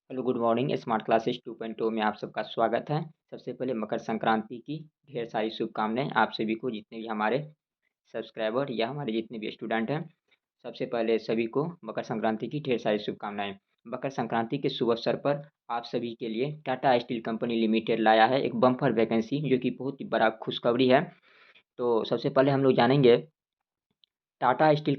Hello good morning smart classes 2.0 में आप सबका स्वागत है। सबसे पहले मकर संक्रांति की ढेर सारी शुभकामनाएं आप सभी को, जितने भी हमारे सब्सक्राइबर या हमारे जितने भी स्टूडेंट हैं। सबसे पहले सभी को मकर संक्रांति की ढेर सारी शुभकामनाएं। मकर संक्रांति के शुभ अवसर पर आप सभी के लिए टाटा स्टील कंपनी लिमिटेड लाया है एक बम्पर वैकेंसी, जो कि बहुत ही बड़ा खुशखबरी है। तो सबसे पहले हम लोग जानेंगे टाटा स्टील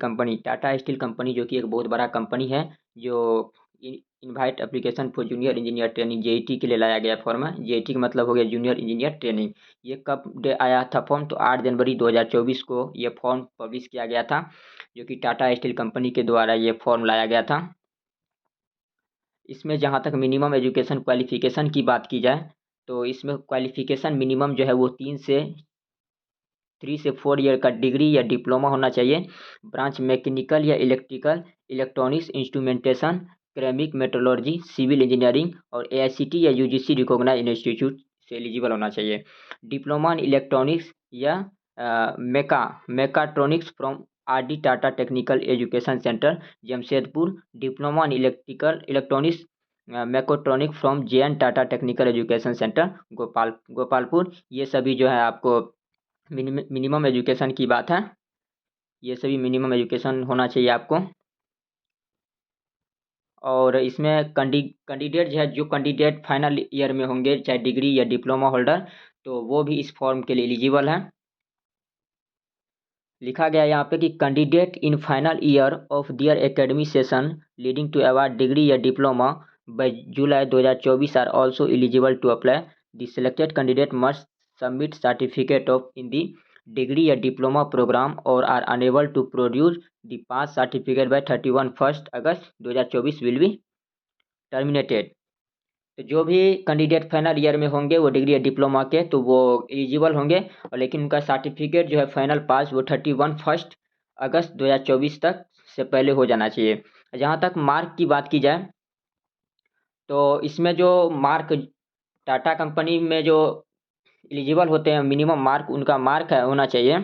कंपनी जो कि एक बहुत बड़ा कंपनी है, जो invite application for junior engineer training JET के लिए लाया गया फॉर्म है। जेईटी का मतलब हो गया जूनियर इंजीनियर ट्रेनिंग। ये कब आया था फॉर्म? तो 8 जनवरी 2024 को ये फॉर्म पब्लिश किया गया था, जो कि टाटा स्टील कंपनी के द्वारा ये फॉर्म लाया गया था। इसमें जहाँ तक मिनिमम एजुकेशन क्वालिफिकेशन की बात की जाए, तो इसमें क्वालिफिकेशन मिनिमम जो है वो 3 से 4 ईयर का डिग्री या डिप्लोमा होना चाहिए। ब्रांच मैकेनिकल या electrical, electronics, instrumentation, chemic, metrology, civil engineering और एआईसीटी या यूजीसी रिकॉग्नाइज्ड इंस्टीट्यूट से एलिजिबल होना चाहिए। डिप्लोमा इन इलेक्ट्रॉनिक्स या mechatronics from RD Tata technical education centre Jamshedpur. Diploma in electronics mechatronic from JN Tata technical education centre Gopalpur. ये सभी जो है आपको मिनिमम एजुकेशन की बात है। ये सभी मिनिमम एजुकेशन होना चाहिए आपको। और इसमें कैंडिडेट जो है, जो कैंडिडेट फाइनल ईयर में होंगे, चाहे डिग्री या डिप्लोमा होल्डर, तो वो भी इस फॉर्म के लिए एलिजिबल है। लिखा गया यहाँ पे कि candidate in final year of their academic session leading to award degree या diploma by July 2024 are also eligible to apply. The selected candidate must submit certificate of in the degree या diploma programme और are unable to produce the pass certificate by 31 August 2024 will be terminated. तो जो भी candidate final year में होंगे वो degree या diploma के, तो वो एलिजिबल होंगे। और लेकिन उनका सर्टिफिकेट जो है फाइनल पास वो 31 अगस्त 2024 तक से पहले हो जाना चाहिए। जहाँ तक मार्क की बात की जाए, तो इसमें जो मार्क टाटा कंपनी में जो एलिजिबल होते हैं, मिनिमम मार्क उनका मार्क है होना चाहिए।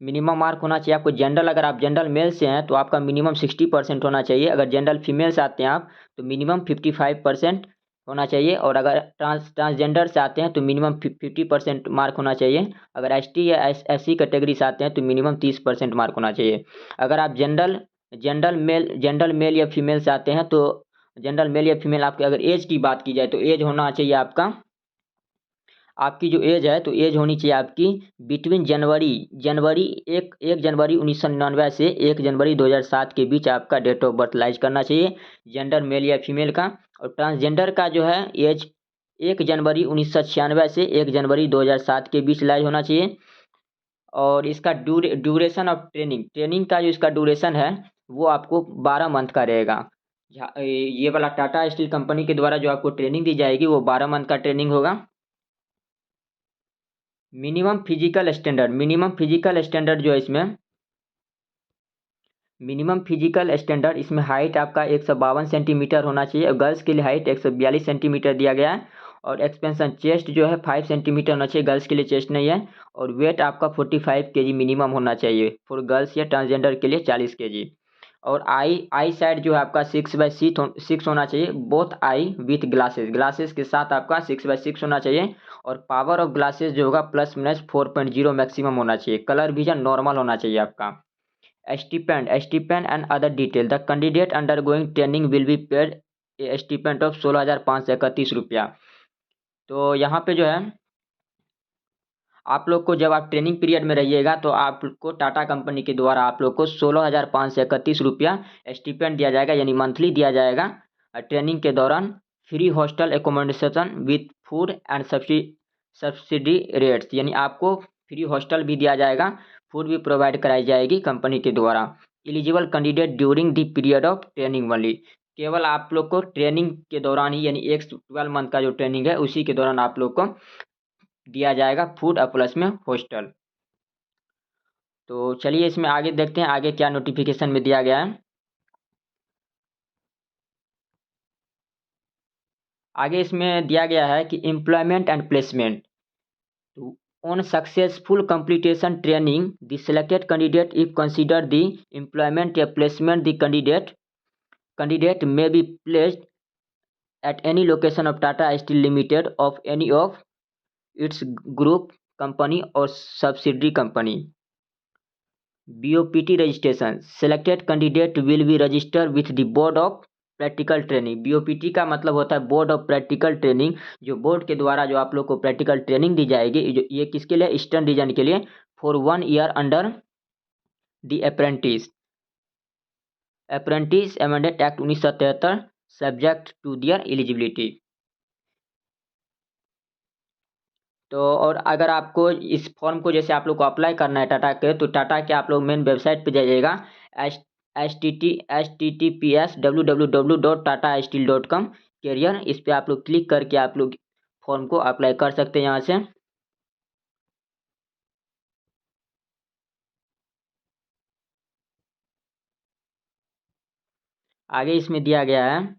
मिनिमम मार्क होना चाहिए आपको जनरल, अगर आप जनरल मेल से हैं तो आपका मिनिमम 60% होना चाहिए। अगर जनरल फीमेल से आते हैं आप, तो मिनिमम 55% होना चाहिए। और अगर ट्रांसजेंडर से आते हैं तो मिनिमम 50% मार्क होना चाहिए। अगर एसटी या एससी कैटेगरी से आते हैं तो मिनिमम 30% मार्क होना चाहिए। अगर आप जनरल मेल या फीमेल से आते हैं, तो जनरल मेल या फीमेल, आपके अगर एज की बात की जाए तो एज होना चाहिए आपकी जो एज है, तो एज होनी चाहिए आपकी बिटवीन एक जनवरी 1999 से 1 जनवरी 2007 के बीच आपका डेट ऑफ बर्थ लाइज करना चाहिए, जेंडर मेल या फीमेल का। और ट्रांसजेंडर का जो है एज 1 जनवरी 1996 से 1 जनवरी 2007 के बीच लाइज होना चाहिए। और इसका ड्यूरेशन ऑफ ट्रेनिंग का जो इसका ड्यूरेशन है वो आपको 12 मंथ का रहेगा। ये वाला टाटा स्टील कंपनी के द्वारा जो आपको ट्रेनिंग दी जाएगी वो 12 मंथ का ट्रेनिंग होगा। मिनिमम फिजिकल स्टैंडर्ड जो है इसमें, मिनिमम फिजिकल स्टैंडर्ड इसमें हाइट आपका 152 सेंटीमीटर होना चाहिए। और गर्ल्स के लिए हाइट 142 सेंटीमीटर दिया गया है। और एक्सपेंशन चेस्ट जो है 5 सेंटीमीटर होना चाहिए, गर्ल्स के लिए चेस्ट नहीं है। और वेट आपका 45 केजी मिनिमम होना चाहिए फॉर गर्ल्स या ट्रांसजेंडर के लिए 40 केजी। और आई साइड जो है आपका 6/6 होना चाहिए। बोथ आई विथ ग्लासेस के साथ आपका 6/6 होना चाहिए। और पावर ऑफ ग्लासेस जो होगा +/-4.0 मैक्सिमम होना चाहिए। कलर विजन नॉर्मल होना चाहिए आपका। Stipend and other detail, the candidate undergoing training will be paid A stipend of 16,531 रुपया। तो यहाँ पे जो है आप लोग को, जब आप ट्रेनिंग पीरियड में रहिएगा, तो आपको टाटा कंपनी के द्वारा आप लोग को 16,531 रुपया स्टीपेंड दिया जाएगा, यानी मंथली दिया जाएगा। ट्रेनिंग के दौरान free hostel accommodation with food and subsidy rates, यानी आपको फ्री हॉस्टल भी दिया जाएगा, फूड भी प्रोवाइड कराई जाएगी कंपनी के द्वारा। Eligible candidate during the period of training only, केवल आप लोग को ट्रेनिंग के दौरान ही, यानी 12 मंथ का जो ट्रेनिंग है उसी के दौरान आप लोग को दिया जाएगा फूड और प्लस में हॉस्टल। तो चलिए इसमें आगे देखते हैं आगे क्या नोटिफिकेशन में दिया गया है। आगे इसमें दिया गया है कि एम्प्लॉयमेंट एंड प्लेसमेंट, तो on successful completion training the selected candidate if consider the employment या placement the candidate candidate may be placed at any location of Tata Steel Limited of any of its group company or subsidiary company. BOPT registration. Selected candidate will be registered with the Board of practical training. BOPT का मतलब होता है board of practical training, जो board के द्वारा जो आप लोग को प्रैक्टिकल ट्रेनिंग दी जाएगी, ये किसके लिए, ईस्टर्न रीजन के लिए, for 1 year under the apprentice amended act 1973 subject to their eligibility. तो और अगर आपको इस फॉर्म को जैसे आप लोग को अप्लाई करना है टाटा के, तो टाटा के आप लोग मेन वेबसाइट पे जाइएगा, https://www.tatasteel.com कैरियर, इस पे आप लोग क्लिक करके आप लोग फॉर्म को अप्लाई कर सकते हैं यहाँ से। आगे इसमें दिया गया है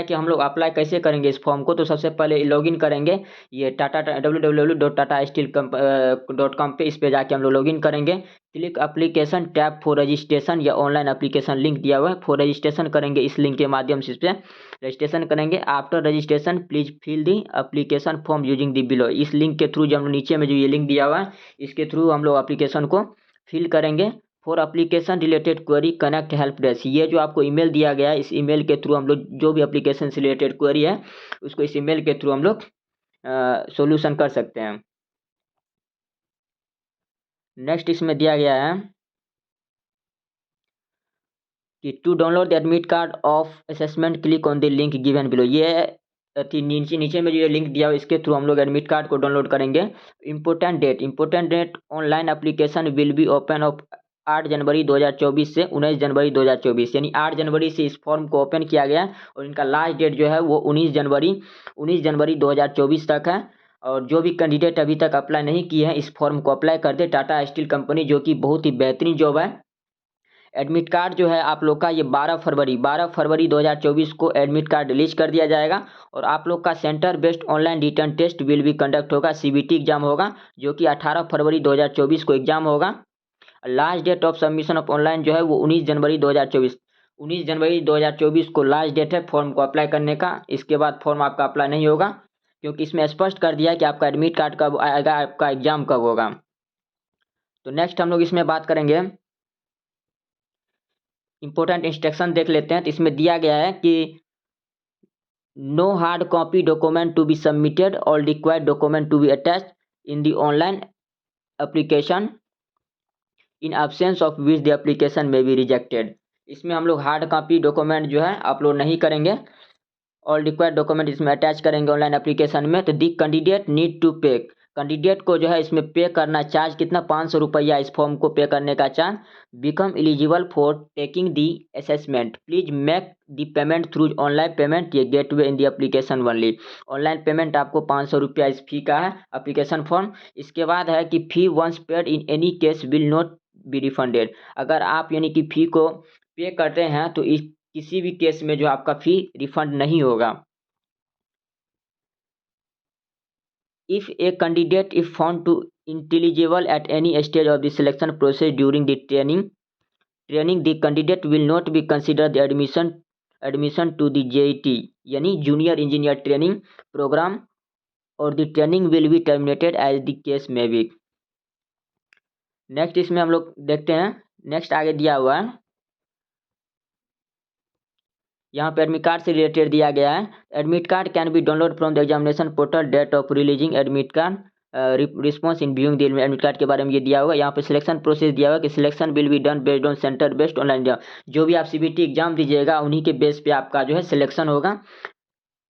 कि हम लोग अप्लाई कैसे करेंगे इस फॉर्म को। तो सबसे पहले लॉगिन करेंगे, ये www.tatasteel.com पे, इस पे जाके हम लोग लॉगिन करेंगे। Click application tab for registration या ऑनलाइन एप्लीकेशन लिंक दिया हुआ है, फॉर रजिस्ट्रेशन करेंगे, इस लिंक के माध्यम से इस पर रजिस्ट्रेशन करेंगे। After registration please fill the application form using the below, इस लिंक के थ्रू जो हम लोग नीचे में जो ये लिंक दिया हुआ है, इसके थ्रू हम लोग एप्लीकेशन को फिल करेंगे। For application related query connect help desk, ये जो आपको ईमेल दिया गया है, इस ईमेल के थ्रू हम लोग जो भी एप्लीकेशन से रिलेटेड क्वेरी है उसको इस ईमेल के थ्रू हम लोग सॉल्यूशन कर सकते हैं। नेक्स्ट इसमें दिया गया है कि to download the admit card of assessment click on the link given below, ये नीचे में जो ये लिंक दिया हुआ इसके थ्रू हम लोग एडमिट कार्ड को डाउनलोड करेंगे। Important date online application will be open of 8 जनवरी 2024 से 19 जनवरी 2024, यानी 8 जनवरी से इस फॉर्म को ओपन किया गया और इनका लास्ट डेट जो है वो 19 जनवरी 2024 तक है। और जो भी कैंडिडेट अभी तक अप्लाई नहीं किए हैं, इस फॉर्म को अप्लाई कर दे। टाटा स्टील कंपनी जो कि बहुत ही बेहतरीन जॉब है। एडमिट कार्ड जो है आप लोग का ये 12 फरवरी 2024 को एडमिट कार्ड रिलीज कर दिया जाएगा। और आप लोग का centre based online written test will भी कंडक्ट होगा, CBT एग्जाम होगा, जो कि 18 फरवरी 2024 को एग्जाम होगा। Last date of submission of online जो है वो 19 जनवरी 2024 को लास्ट डेट है फॉर्म को अप्लाई करने का। इसके बाद फॉर्म आपका अप्लाई नहीं होगा, क्योंकि इसमें स्पष्ट कर दिया है कि आपका एडमिट कार्ड कब आएगा, आपका एग्जाम कब होगा। तो नेक्स्ट हम लोग इसमें बात करेंगे, इंपॉर्टेंट इंस्ट्रक्शन देख लेते हैं। तो इसमें दिया गया है कि no hard copy document to be submitted, all required document to be attached in the online application in absence of which the application may be rejected. इसमें हम लोग हार्ड कॉपी डॉक्यूमेंट जो है अपलोड नहीं करेंगे, ऑल रिक्वायर्ड डॉक्यूमेंट इसमें attach करेंगे online application में। तो दी कैंडिडेट नीड टू पे, कैंडिडेट को जो है इसमें पे करना चार्ज कितना, 500 रुपया इस फॉर्म को पे करने का charge. Become eligible for taking the assessment please make the payment through online payment ये gateway in the application only. Online payment आपको 500 रुपया इस फी का है एप्लीकेशन फॉर्म। इसके बाद है कि fee once paid in any case will not be refunded, अगर आप यानी कि फी को पे करते हैं तो इस किसी भी केस में जो आपका फी रिफंड नहीं होगा। If a candidate if found to intelligible at any stage of the selection process during the training the candidate will not be consider the admission to the JET यानी जूनियर इंजीनियर ट्रेनिंग प्रोग्राम, और the training will be terminated as the case may be. Next इसमें हम लोग देखते हैं, next आगे दिया हुआ है, यहाँ पे एडमिट कार्ड से रिलेटेड दिया गया है। Admit card can be download from the examination portal, date of releasing admit card, response in viewing the admit card के बारे में ये दिया हुआ है। यहाँ पे सिलेक्शन प्रोसेस दिया हुआ है कि selection will be done based on centre based online, जो भी आप CBT एग्जाम दीजिएगा उन्हीं के बेस पे आपका जो है सिलेक्शन होगा।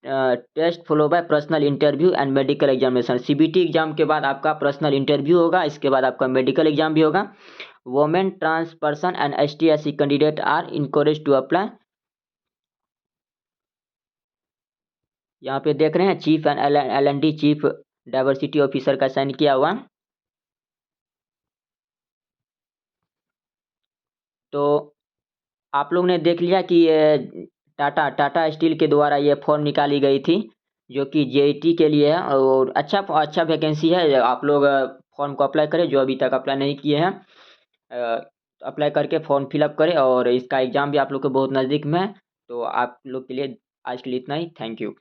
Test follow by personal interview and medical examination, CBT exam के बाद आपका पर्सनल इंटरव्यू होगा, इसके बाद आपका मेडिकल एग्जाम भी होगा। Women, trans person and ST/SC candidate are encourage to apply. यहाँ पे देख रहे हैं chief and L&D chief diversity officer का साइन किया हुआ। तो आप लोग ने देख लिया कि ये टाटा स्टील के द्वारा ये फॉर्म निकाली गई थी, जो कि JET के लिए है, और अच्छा वैकेंसी है। आप लोग फॉर्म को अप्लाई करें जो अभी तक अप्लाई नहीं किए हैं। तो अप्लाई करके फॉर्म फिलअप करें और इसका एग्ज़ाम भी आप लोग के बहुत नज़दीक में है। तो आप लोग के लिए आज के लिए इतना ही। Thank you.